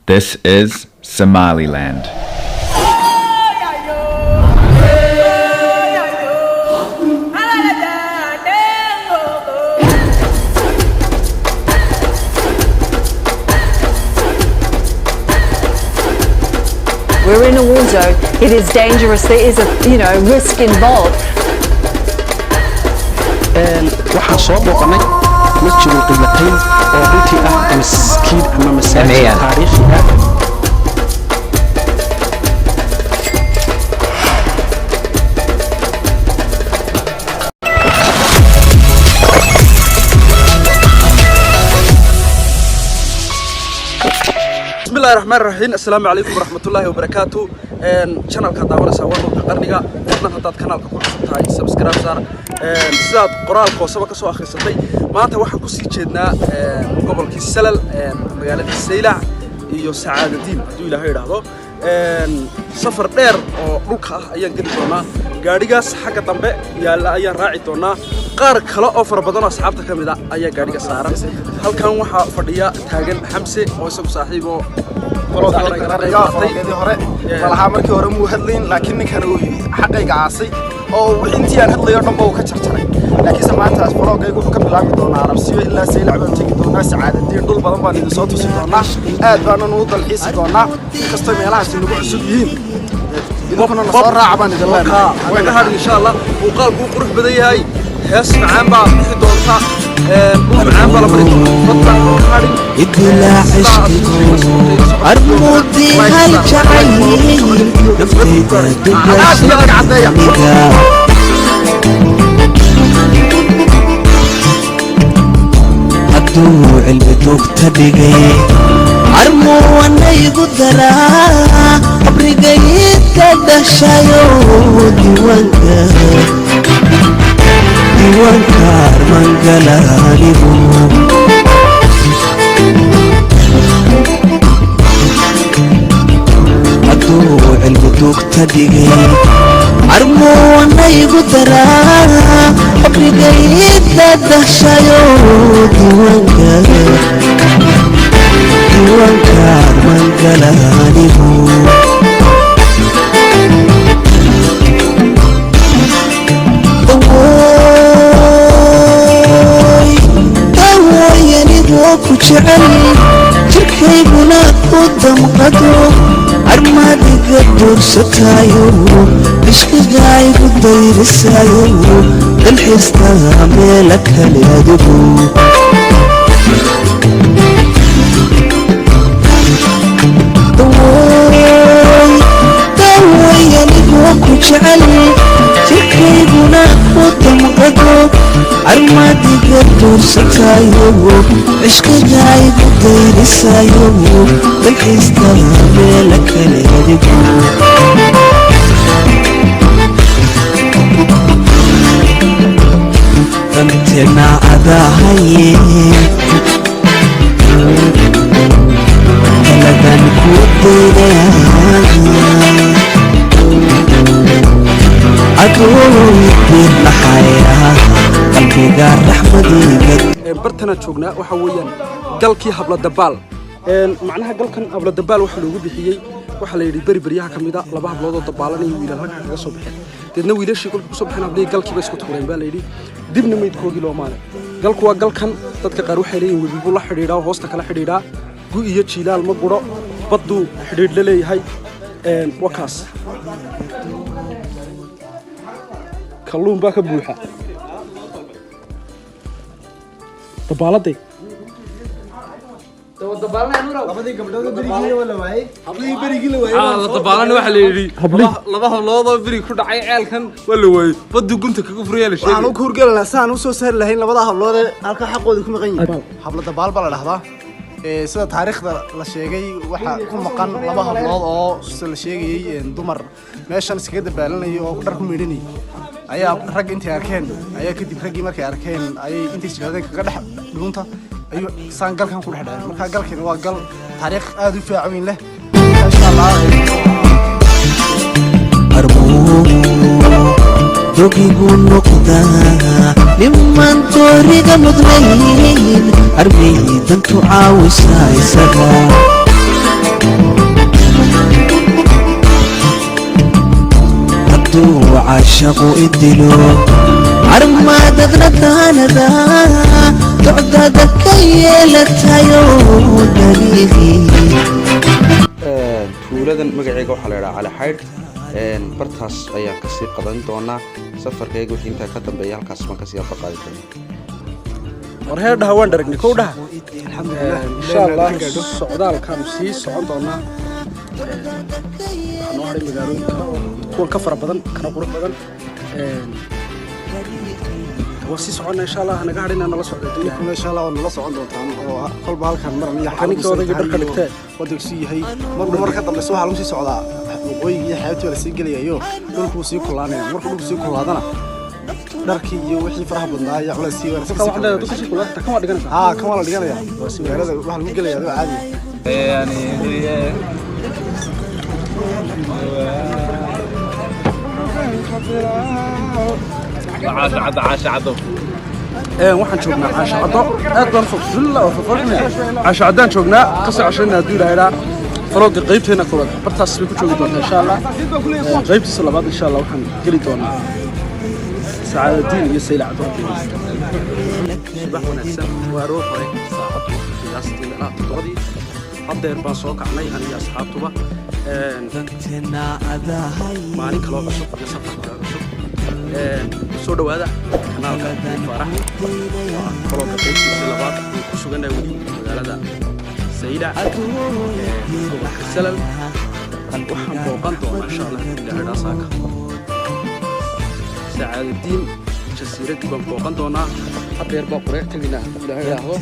This is Somaliland. We're in a war zone. It is dangerous. There is a, risk involved. waxaan soo booqanay masjidul qiblatayn oo runtii ah maskiid ama masaajid taariikhi ah bismillaahir rahmaanir rahiim assalaamu calaykum waraxmatullaahi wabarakaatuh channelka daawanaysa waddanka qarniga fadlan haddaad kanaalka ku cusub tahay subscribe saar sidaad qoraalka hoosaba ka soo akhrisatay maanta waxaan ku sii jeednaa gobolkii Salal magaalada Saylac iyo Sacaadadiin hadduu ilaahay yidhaahdo safar dheer oo dhulka ah ayaan geli doonaa gaadhigaas xagga dambe yaalla ayaan raaci doonaa qaar kale oo fara badan oo asxaabta ka mid ah ayaa gaadhiga saaran halkan waxaa fadhiya taagan Xamse oo isagu saaxiib oo malaha markii hore muu hadlayn laakiin ninkan uu xaqayga caasay oo intii aan hadlayo dhanba uu ka jarjaray laakiin maanta vlogaygu wuxuu ka bilaabi doonaa Arabsiyo ilaa Saylac baan tagi doonaa Sacaadadiin dhul badan baan idin soo tusi doonaa aad baan u dalxiisi doonaa inkastoo meelahaas nagu cusub yihiin idinkuna soo raaca baan idin leenahay waan ka hadhi insha Allah muuqaalku qurux badan yahay hees macaan baa bixi doonta macaan baa la bari doonta إدلا عشقكم أرمودي هالجعيل نفتيدا دقاشيكا أدو علبتوك تبقي أرمو وانا يقدرا أبرقي تدشايو ديوانكا أرمانقلالي بو البدوك تدقي عرمو وانا يقدرا أبرقيت لدهشايو ديوانكا عرمان قلاني بو دواي ينيدوكو جعلي جركيبنا قدام قدو أرمادي قدور ستايو عشقي قدير السايو الحسنا عميلك هاليادبو دواي ينقوكو جعلي جركيبنا قدام قدو أرمادي قدور ستايو عشقي قدير السايو الحسنا عميلك هاليادبو أنتنا عداهي لبن كودينا عدوي بالحياة قلبي قال رحمتي bartana joognaa waxa weeyaan galkii habla dabaal macnaha galkan habla dabaal waxa loogu bixiyay waxa la yiri bariyaha kamida laba hablood oo dabaalanay wiilal halka kaga soo baxeen dadna wiilashii kulku soo baxeen hablee galkii bay isku tuureen baa la yiri dibna meydkoogii loo maanay galku waa galkan dadka qaar waxay leeyihiin webigu la xidhiidhaa hoosta kala xidhiidhaa gu iyo jiilaal ma guro baddu xidhiidh la leeyahay wakaas kalluun baa ka buuxa dabaaladey dabaalan waxa la yiri laba hablood oo bari ku dhacay ceelkan wala way badu gunta kaga furiyay la sheegay waxaan ku hurgalnaa saan u soo saar lahayn labada hablood ee halka xaqooda ku maqan yihiin habla dabaal baa la dhahdaa sida taariikhda la sheegay waxa ku maqan laba hablood oo la sheegay dumar meeshan iskaga dabaalanay oo dhar ku meedhanay ayaa rag intii arkeen ayaa kadib raggii markay arkeen ayay intii jiradeen kaga dhex dhunta ayuu saan galkan ku dhexdhacay marka galkan waa gal taariikh aad u fiican leh insha Allah أرمو دوغيبو نقدا ممن توريق مدلين أرمي دنتو عاوسا يسرا عشق إدلو عرماد غنتاندا تعداد كيلة يوم دريغي tuuladan magacayga waxaa la yidhaha cali xaydh bartaas ayaan kasii qadan doonaa safarkayga wixii intaa ka dambeeya halkaas baan kasii qaadi doonaa war heerdhaha waan dharagnay kow dhaha insha allah socdaalkaan sii socon doonaa waxaa noo hadhay magaalooyinka kuwan ka fara badan kana qurux badan waa sii soconnaa insha allah naga hadhina nala socda إن شاء الله ونلا سocon doontaan oo qalba halkan maran iyo Aniga odayga dharka dhigtay. wadagsi yahay marka dambe soo halum sii socdaa waqooyiga iyo xeebta la sii galayayo dhulku sii kulaanaya marka dhulku sii kulaadana dharkii iyo wixii faraha badnaa iyo culays sii waxaa waxaa leedahay dadka sii kulaata kan waa dhiganaysaa ها كم والله دقنا يا بس magaalada waxa lagu galayaa caadi waxaan joognaa caasha caddo aad baan filla oo fafalnay caasha caddaan joognaa ka soo cashayna hadduu ilaahay farooga qaybteena koowaad bartaas bay ku joogi doontaa insha allah qaybtiisa labaad insha allah waxaan geli doonaa sacaadadiin iyo sayla caddo subax wanaagsan waa aroor hore saacaddu qiyaastii meelaha toddobadii haddeer baan soo kacnay aniga asxaabtuba maalin kaloo cusub iyo safar kaloo cusub soo dhawaada kanaalka faarax farooga qaybtiisa labaad aan ku sugannahay weli magaalada sayla salal waxaan booqan doonaa insha allah ilaahay dhaasaaka sacaadadiin jasiiradii baan booqan doonaa haddeer baa qureec tegaynaa ilaahay idhaahdo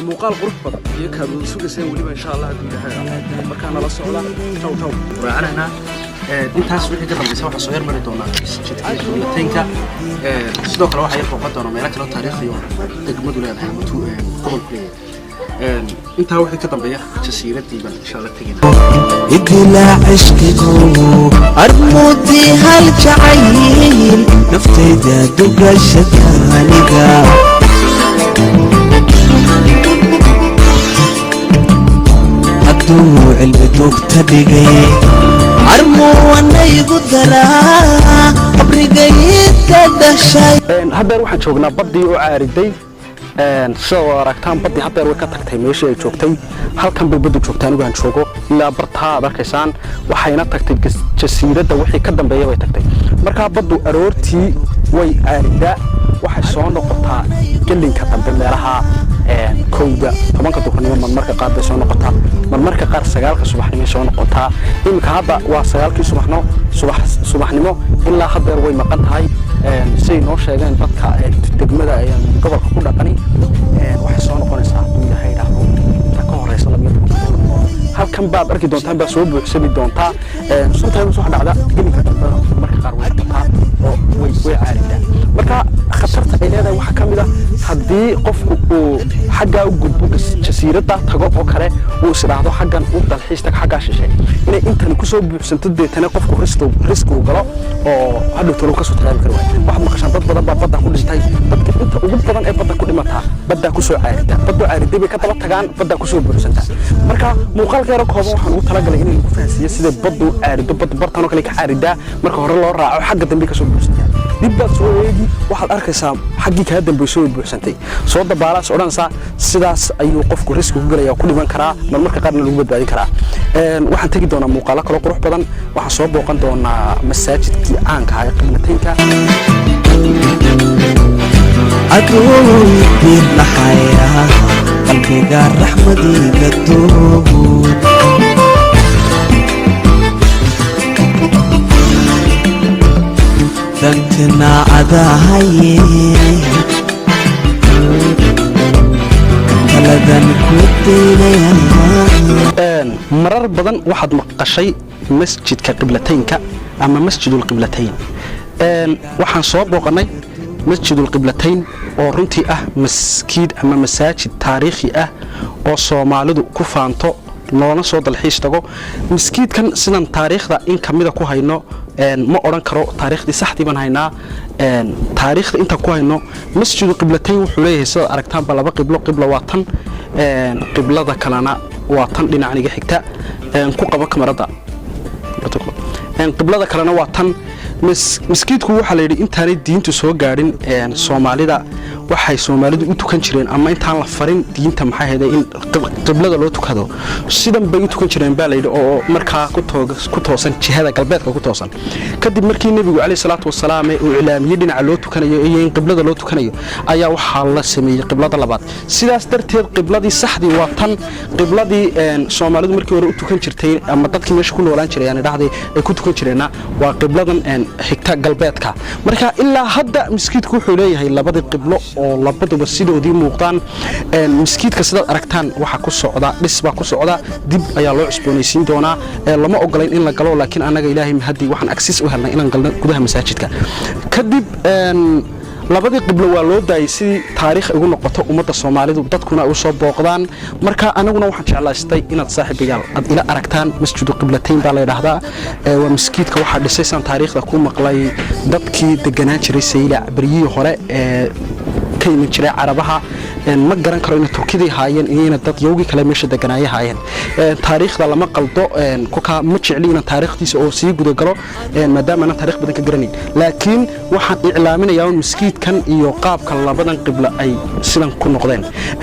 muuqaal qurux badan iyo kaad wada sugayseen weliba insha allah hadduu ilaahay markaa nala socda taw raacanaynaa intaas wixii ka dambaysa waxaan soo yarmari doonaa jidka dowlataynka sidoo kale waxaa yar booqan doonaa meelo kale taariikhi oo degmadu leedahay ama gobolku leeyahay intaa wixii ka dambeeya jasiiradii baan insha allah tegaynaa إدلا عشقكو أرمودي هالجعيل نفتيدا دوغا شكانيغا هدو علم دوغتا ديغي أرمو وانا يقدرا أبريغي تدشاي haddeer waxaan joognaa baddii oo caariday sida aragtaan baddii haddeer way ka tagtay meeshii ay joogtay halkan bay baddu joogtaa anigu aan joogo ilaa bartaa aad arkaysaan waxayna tagtay jasiiradda wixii ka dambeeya way tagtay markaa baddu aroortii way caaridaa waxay soo noqotaa gelinka dambe meelaha kowda 10 duhurnimo marmarka qaar bay soo noqotaa marmarka qaar 9 subaxnimo soo noqotaa imika hadda waa 9 subaxnimo ilaa haddeer way maqan tahay say noo sheegeen dadka degmada gobolka ku dhaqani waxay soo noqonaysaa hadduu ilaahay idhaahdo inta ka horeysa halkan baad arki doontaan baa soo buuxsami doontaa sometimes waxa dhacda gelinka dambe marka qaar way noqotaa oo way caaridaa marka khatarta ay leedahay waxaa ka mid ah haddii qofku uu xaggaa u gudbo jasiiradda tago oo kale uu is idhaahdo xaggan u dalxiis tag xaggaa shishay inay intani kusoo buuxsanto deetana qofku riski uu galo oo hadhow talo kasoo tagaami karo waxaad maqashaan dad badan baa badda ku dhintay dadka inta ugu badan ee badda ku dhimataa baddaa kusoo caaridaa baddoo caariday bay ka daba tagaan baddaa kusoo buuxsantaa marka muuqaalkeera kooban waxaan ugu talagalay inay lagu fahansiiyo sida baddu caarido bartanoo kale ka caaridaa marka hore loo raaco xagga dambe kasoo buuxsantaa dib baad soo eegi waxaad arkaysaa xaggii kaa dambeysay way buuxsantay soo dabaalaas odhanaysaa sidaas ayuu qofku riski ku galaya ku dhiman karaa marmarka qaarna lagu badbaadin karaa waxaan tegi doonaa muuqaalo kale qurux badan waxaan soo booqan doonaa masaajidkii caanka ah ee qiblataynka أدوي بين الحياة قلبي قال رحمتي قدود دنتنا عداهي بلدن كودينيا marar badan waxaad maqashay masjidka qiblataynka ama masjidul qiblatayn waxaan soo booqanay masjidul qiblatayn oo runtii ah maskiid ama masaajid taariikhi ah oo Soomaalidu ku faanto loona soo dalxiis tago maskiidkan sidan taariikhda in kamida ku hayno ma oran karo taariikhdii saxdii baan haynaa taariikhda inta ku hayno masjidul qiblatayn wuxuu leeyahay sida aragtaan ba laba qiblo waa tan qiblada kalena waa tan dhinacniga xigta ku qaba kamarada qiblada kalena waa tan مسكيتكو waxa la yiri intaanay diintu soo gaarin Soomaalida waxay Soomaalidu u tukan jireen ama intaan la farin diinta maxay ahayd in qiblada loo tukado sidan bay u tukan jireen baa la yiri oo markaa ku toosan jihada galbeedka ku toosan kadib markii nabigu kaleey salaatu wasalaam uu ilaamiyay dhinaca loo tukanayo iyo in qiblada loo tukanayo ayaa waxa la sameeyay qiblada labaad sidaas darteed qibladii saxdii waa tan qibladii Soomaalidu markii hore u tukan jirtay ama dadkii meesha ku noolaan jiray aan dhahday ay ku tukan jireena waa qibladan xigta galbeedka marka ilaa hadda miskiidku wuxuu leeyahay labada qiblo oo labaduba sidoodii muuqdaan miskiidka sida aragtaan waxa ku socda dhisba ku socda dib ayaa loo cusboonaysiin doonaa lama ogolayn in la galo laakiin anaga ilaahay hadii waxaan access u helnay inaan galno gudaha masaajidka kadib labadii qiblo waa loo daayay si taariikh ugu noqoto ummadda Soomaalidu dadkuna u soo booqdaan marka anaguna waxaan jeclaystay inaad saaxiibayaal aad ila aragtaan masjidu qiblatayn baa la yiraahdaa waa miskiidka waxa dhisay san taariikhda ku maqlay dadkii deganaan jiray Sayla bariyii hore ka yimid jiray Carabaha ma garan karo in Turkida haayeen in dad yowgi kale meesha deganaayay haayeen taariikhda lama qaldo kuka ma jeclina taariikhdiisa oo sii guda galo maadaama aan taariikh badan ka garanay laakiin waxaan iclaaminayaa miskiidkan iyo qaabka labadan qibla ay sidan ku noqdeen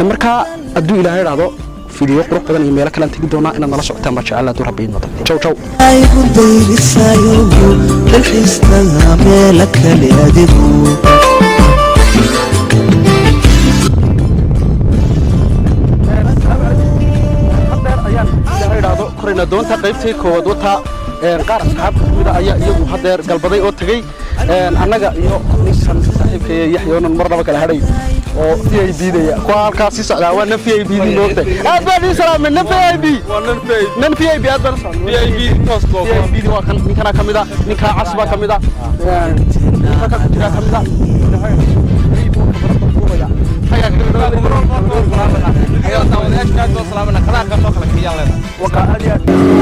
marka aduu Ilaahay raado فيديو قرب بدن إيميل كلام تيجي دونا إن الله سبحانه ما شاء الله دور ربي نطق شو شو كورينا دون تقريبتي كود وتا قار أصحاب كذا أيا يجوا هذا قلبضي أو تجي أنا جا نيسان صاحب كي يحيون المرة بكرة هذي أو في أي بي ده قال كاسي سألا وانا في أي بي دي نوته أبدا سلام من في أي بي من في أي بي أبدا في أي بي توسكو في أي بي دي واقع نكنا كمدا نكنا عصبة كمدا نكنا كتير كمدا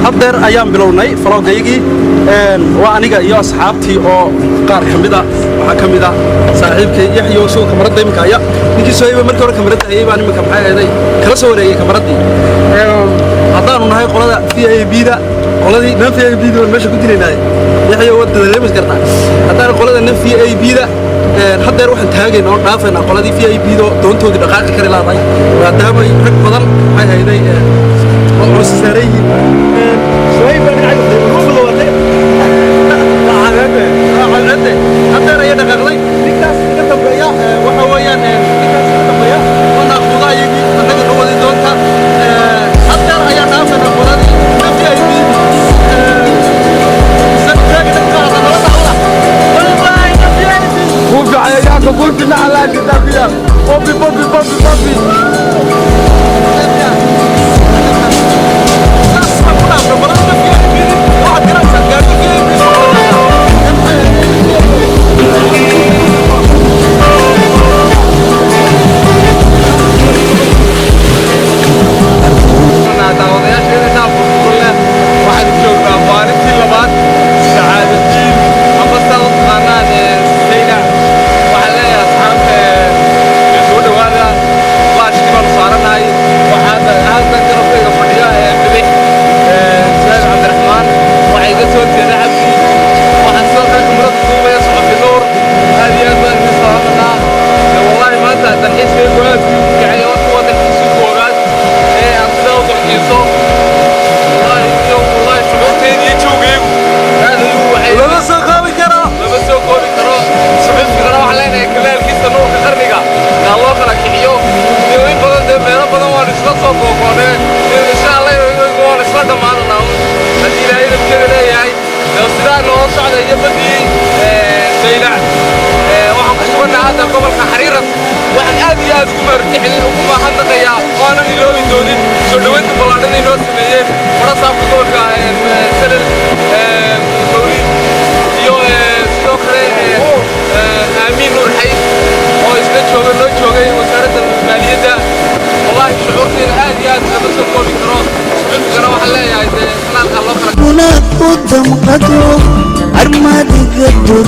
haddeer ayaan bilownay falowgaygii waa aniga iyo asxaabtii oo qaar kamida waxa kamida saaxiibkay Yaxyo soo kamarada imka aya ninkii soo iibay markii hore kamarada ayay baan imka maxay ahayd kala soo wareegay kamaradii hadaan nahay qolada VIP-da qoladii VIP-da meesha ku dileynay Yaxyo wadada leemis kartaa hadaan qolada VIP-da haddeer waxaan taagayna oo dhaafayna qoladii VIP-da doontoodii dhaqaaqi kari lahayd maadaama rag badan ay hayday oo saarayay soo iibay haddeer ayaa dhaqaaqlay ninkaas ka dambeeya waxa weeyaan ninkaas ka dambeeya wana qodayigii anaga noo wadi doonta haddeer ayaa dhaafayna qoladii VIP عياك قول في العلاج الدافية بوبي بوبي بوبي بوبي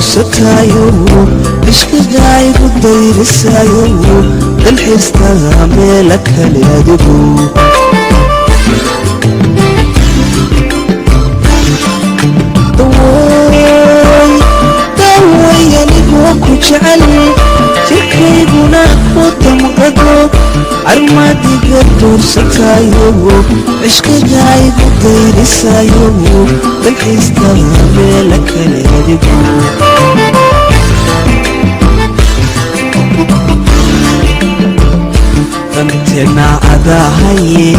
ستايو عشق قاعد ودير السايو الحس تعملك هاليادبو guursatayo cishqigaygu dayrisayo dalxiistaha meela kale adigu danteena cadahaye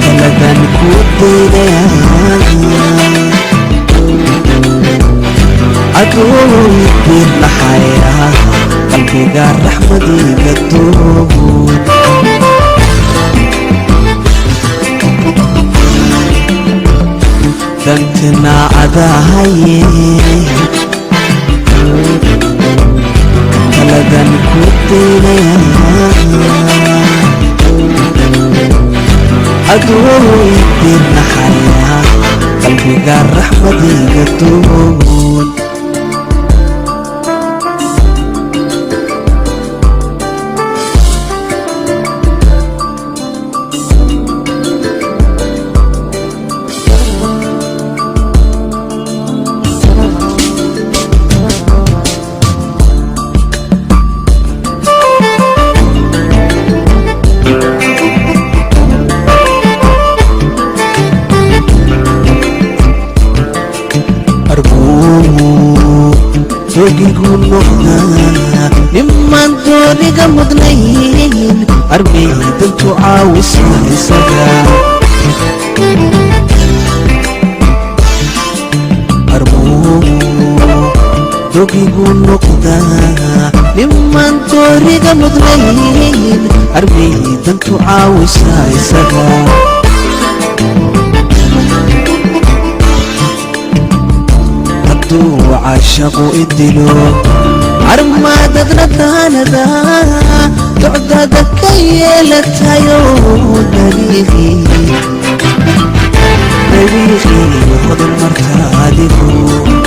taladan ku daynaya aduu dirnaxaya qalbiga raxmadiga duub danteena cadahaye taladan ku daynaya aduu dirnaxaya qalbiga raxmadiga duub dogigu noqdaa nimaan dooniga mudnayn armaydantu caawisa isaga dogigu noqdaa nimaan dooniga mudnayn armaydantu caawisa isaga عاشقو إدلو عرمادتنا تاندا تعدادك كيلتايو نبيخي خد المرتادفو